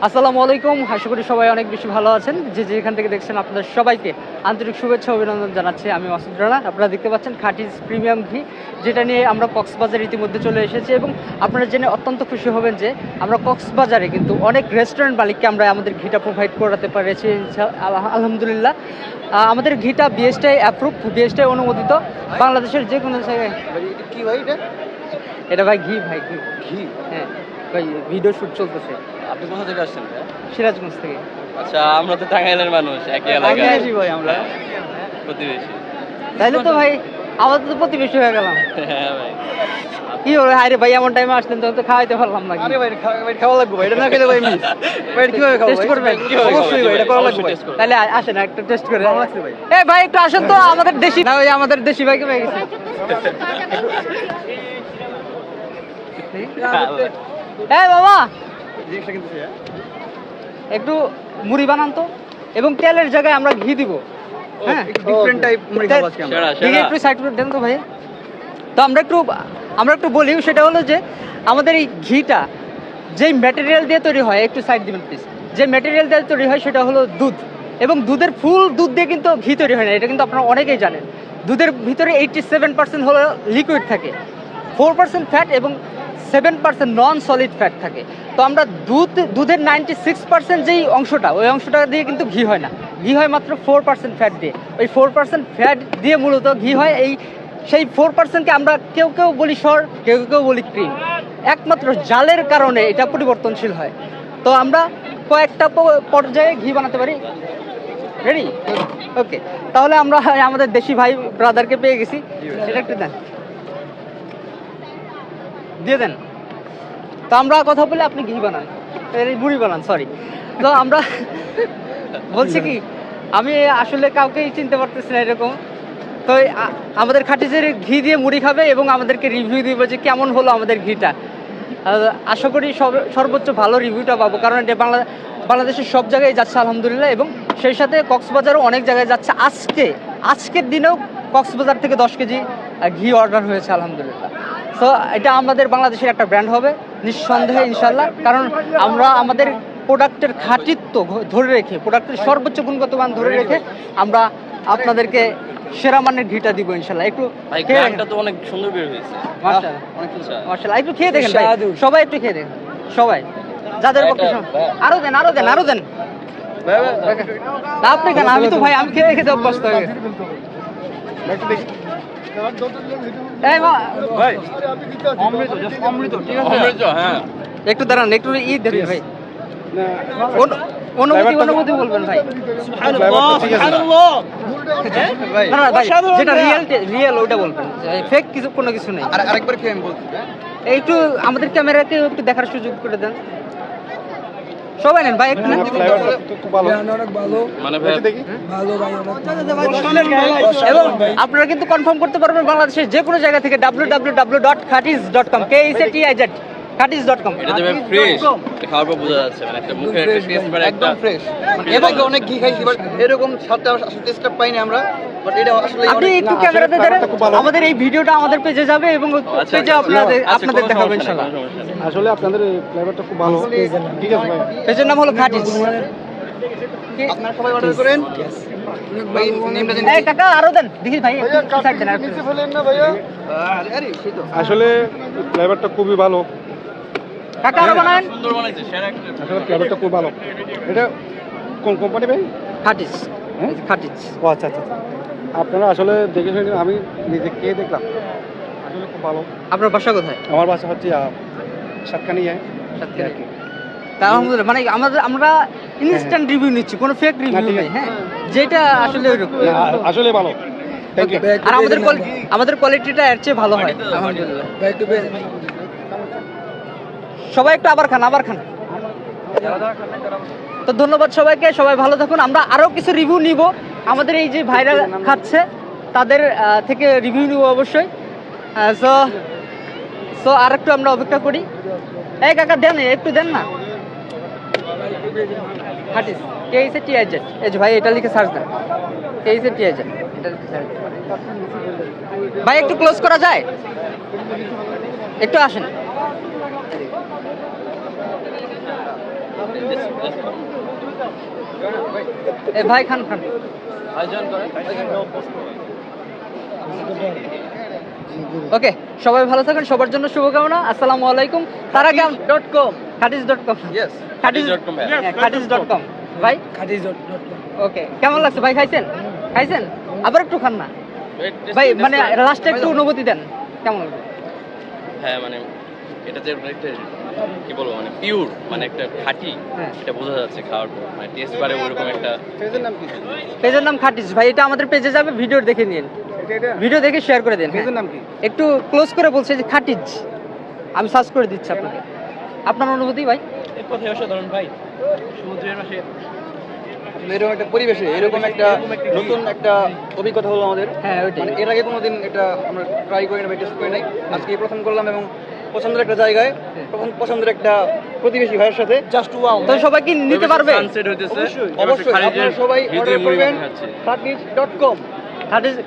আসসালামু আলাইকুম, আশা করি সবাই অনেক বেশি ভালো আছেন। যে যেখান থেকে দেখছেন আপনাদের সবাইকে আন্তরিক শুভেচ্ছা অভিনন্দন জানাচ্ছি। আমি মাসুদ রানা। আপনারা দেখতে পাচ্ছেন খাঁটিজ প্রিমিয়াম ঘি, যেটা নিয়ে আমরা কক্সবাজার ইতিমধ্যে চলে এসেছি এবং আপনারা জেনে অত্যন্ত খুশি হবেন যে আমরা কক্সবাজারে কিন্তু অনেক রেস্টুরেন্ট মালিককে আমরা আমাদের ঘিটা প্রোভাইড করাতে পেরেছি আলহামদুলিল্লাহ। আমাদের ঘিটা বিএসটিআই অ্যাপ্রুভ, বিএসটিআই অনুমোদিত। বাংলাদেশের যে কোনো জায়গায় কি ভাই এটা ভাই ঘি, ভাই ঘি। ঘি? হ্যাঁ ভাই, ভিডিও শ্যুট চলতেছে। আপনি কোথা থেকে আসছেন? সিরাজগঞ্জ থেকে। আচ্ছা, আমরা তো টাঙ্গাইলের মানুষ, একই এলাকায় ভাই আমরা প্রতিবেশী। তাইলে তো ভাই আমাদের তো প্রতিবেশী হয়ে গেলাম। হ্যাঁ ভাই, কি হলো হায় রে ভাই, এমন টাইমে আসলেন তখন তো খাওয়াইতে পারলাম না। আরে ভাই খাওয়া লাগবে ভাই, এটা না খেলে ভাই মিস ভাই। কিভাবে খাবো? টেস্ট করবেন? অবশ্যই ভাই, এটা করা লাগবে ভাই। তাহলে আসেন একটু টেস্ট করে। এই ভাই একটু আসেন তো, আমাদের দেশি না, ওই আমাদের দেশি ভাইকে পেয়ে গেছে। এই বাবা একটু মুড়ি বানান তো, এবং তেলের জায়গায় আমরা ঘি দিব। হ্যাঁ, ডিফারেন্ট টাইপ মুড়ি খাবো আজকে আমরা। ঘি একটু সাইড করে দেন তো ভাই। তো আমরা একটু বলি, সেটা হলো যে আমাদের এই ঘিটা যেই ম্যাটেরিয়াল দিয়ে তৈরি হয়, একটু সাইড দিবেন প্লিজ। যে ম্যাটেরিয়াল দিয়ে তৈরি হয় সেটা হলো দুধ, এবং দুধের ফুল দুধ দিয়ে কিন্তু ঘি তৈরি হয় না, এটা কিন্তু আপনারা অনেকেই জানেন। দুধের ভিতরে 87% হলো লিকুইড থাকে, 4% ফ্যাট এবং 7% নন সলিড ফ্যাট থাকে। তো আমরা দুধের 96% যেই অংশটা, ওই অংশটা দিয়ে কিন্তু ঘি হয় না। ঘি হয় মাত্র 4% ফ্যাট দিয়ে। ওই 4% ফ্যাট দিয়ে মূলত ঘি হয়। সেই 4%কে আমরা কেউ কেউ বলি সর, কেউ কেউ বলি ক্রিম। একমাত্র জালের কারণে এটা পরিবর্তনশীল হয়। তো আমরা কয়েকটা পর্যায়ে ঘি বানাতে পারি। রেডি? ওকে, তাহলে আমরা আমাদের দেশি ভাই ব্রাদারকে পেয়ে গেছি। এটা একটু দেন, দিয়ে দেন। তো আমরা কথা বলে আপনি ঘি বানান, মুড়ি বানান, সরি। তো আমরা বলছি কি, আমি আসলে কাউকেই চিনতে পারতেছি না এরকম। তো আমাদের খাঁটিজের ঘি দিয়ে মুড়ি খাবে এবং আমাদেরকে রিভিউ দিবে যে কেমন হলো আমাদের ঘিটা। আশা করি সর্বোচ্চ ভালো রিভিউটা পাবো, কারণ এটা বাংলাদেশের সব জায়গায় যাচ্ছে আলহামদুলিল্লাহ, এবং সেই সাথে কক্সবাজারও অনেক জায়গায় যাচ্ছে। আজকের দিনেও কক্সবাজার থেকে 10 কেজি ঘি অর্ডার হয়েছে আলহামদুলিল্লাহ। তো এটা আমাদের বাংলাদেশের একটা ব্র্যান্ড হবে নিঃসন্দেহে ইনশাল্লাহ, কারণ আমরা আমাদের প্রোডাক্টের খাঁটিত্ব ধরে রেখে, প্রোডাক্টের সর্বোচ্চ গুণগত মান ধরে রেখে আমরা আপনাদেরকে সেরা মানের ঘিটা দিব ইনশাল্লাহ। একটু ভাই গ্রামটা তো অনেক সুন্দর বের হয়েছে। মাশাআল্লাহ, অনেক কিছু। মাশাআল্লাহ, একটু খেয়ে দেখেন ভাই, সবাই একটু খেয়ে দেখেন, সবাই যাদের পক্ষে। আরো দেন। না আপনি কেন, আমি তো ভাই আমি খেয়ে খেতে অভ্যস্ত হয়ে গেছি। এই ভাই অমৃত, ঠিক আছে হ্যাঁ, একটু দাঁড়ান, একটু দেন ভাই। অনুমতি বলবেন ভাই। না ভাই, যেটা রিয়েল ওটা বলবেন, ফেক কোনো কিছু নেই। আরেকবার কি আমি বলছি? একটু আমাদের ক্যামেরাকে একটু দেখার সুযোগ করে দেন, সবাই নেন ভাই। একটু মানে ভাই দেখি এবং আপনারা কিন্তু কনফার্ম করতে পারবেন বাংলাদেশের যে কোনো জায়গা থেকে www.khatiz.com, khatiz.com। এটা যে ফ্রেশ, খাওয়ার পর বোঝা যাচ্ছে, মানে একটা মুখে একটা টেস্ট মানে একদম ফ্রেশ। এবং অনেক ঘি খাইছি বাট এরকম স্বাদটা আসলে টেস্টটা পাইনি আমরা। বাট এটা আসলে আপনি একটু ক্যামেরাতে ধরেন, আমাদের এই ভিডিওটা আমাদের পেজে যাবে এবং পেজে আপনাদের দেখাবো ইনশাআল্লাহ। আসলে আপনাদের ফ্লেভারটা খুব ভালো, ঠিক আছে ভাই। পেজের নাম হলো খাঁটিজ। আপনারা সবাই অর্ডার করেন ভাই। নেমটা দেন। এই কাকা আরো দেন, দেখি ভাই একটু সাইড দেন। আরে সেই তো আসলে ফ্লেভারটা খুবই ভালো, কাকা আরো বানান। সুন্দর বানাইছে, সেরা একটা। আসলে ফ্লেভারটা খুব ভালো। এটা কোন কোম্পানি ভাই? খাঁটিজ, হ্যাঁ? খাঁটিজ। ও আচ্ছা আচ্ছা। আপনারা আসলে দেখে শুনে, আমি নিজে খেয়ে দেখলাম, আসলে খুব ভালো। আপনার বাসা কোথায়? আমার বাসা হচ্ছে সাতখানি। সাতক্ষীরা। তা আলহামদুলিল্লাহ, মানে আমরা ইনস্ট্যান্ট রিভিউ নিচ্ছি, কোনো ফেক রিভিউ নেই। হ্যাঁ, যেটা আসলে ওইরকম আসলে ভালো। Thank you. আর আমাদের কোয়ালিটিটা এর চেয়ে ভালো হয় আলহামদুলিল্লাহ। সবাই একটু আবার খান। তো ধন্যবাদ সবাইকে, সবাই ভালো থাকুন। আমরা আরো কিছু রিভিউ নিব, আমাদের এই যে ভাইরা খাচ্ছে তাদের থেকে রিভিউ নিব অবশ্যই। সো আর একটু আমরা অপেক্ষা করি। এই কাকা দেন, একটু দেন না। খাঁটিজ KHATIZ, এই যে ভাই এটা লিখে সার্চ দেন, KHATIZ এটা লিখে সার্চ দেন। ভাই একটু ক্লোজ করা যায়, একটু আসেন। এ ভাই খান খান। ওকে, সবাই ভালো থাকেন, সবার জন্য শুভকামনা। আসসালামু আলাইকুম। তার আগে .com খাটিজ.com ইয়েস খাটিজ.com ভাই। ওকে, কেমন লাগছে ভাই? খাইছেন? আবার একটু খান না ভাই, মানে লাস্টে একটু অনুভূতি দেন, কেমন লাগছে? হ্যাঁ মানে এটা যে একটা কি বলবো মানে পিওর মানে একটা খাঁটি, হ্যাঁ। এটা বোঝা যাচ্ছে খাওয়ার পর, মানে টেস্ট বারে ওইরকম একটা। পেজের নাম কি? পেজের নাম খাটিজ ভাই। এটা আমাদের পেজে যাবে, ভিডিও দেখে নিন, এটা ভিডিও দেখে শেয়ার করে দেন। পেজের নাম কি? একটু ক্লোজ করে বলছে যে খাটিজ, আমি সার্চ করে দিচ্ছি আপনাকে। আপনার অনুভূতি ভাই? এক কথায় অসাধারণ ভাই, সমুদ্রের পাশে এরকম একটা পরিবেশে এরকম একটা নতুন একটা অভিজ্ঞতা হলো আমাদের। হ্যাঁ, ওইটাই। মানে এর আগে কোনোদিন এটা আমরা ট্রাই করি না বা টেস্ট করি নাই, আজকে এই প্রথম করলাম এবং পছন্দের একটা জায়গায়, পছন্দের একটা প্রতিবেশী ভাইয়ের সাথে জাস্ট ওয়াও। তো সবাই কি নিতে পারবে? সানসেট হইতেছে অবশ্যই আপনারা সবাই অর্ডার করবেন খাচ্ছে খাটিজ.com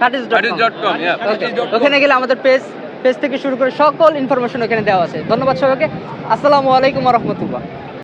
খাটিজ.com ওখানে গেলে আমাদের পেজ থেকে শুরু করে সকল ইনফরমেশন ওখানে দেওয়া আছে। ধন্যবাদ সবাইকে। আসসালামু আলাইকুম ওয়া রাহমাতুল্লাহ।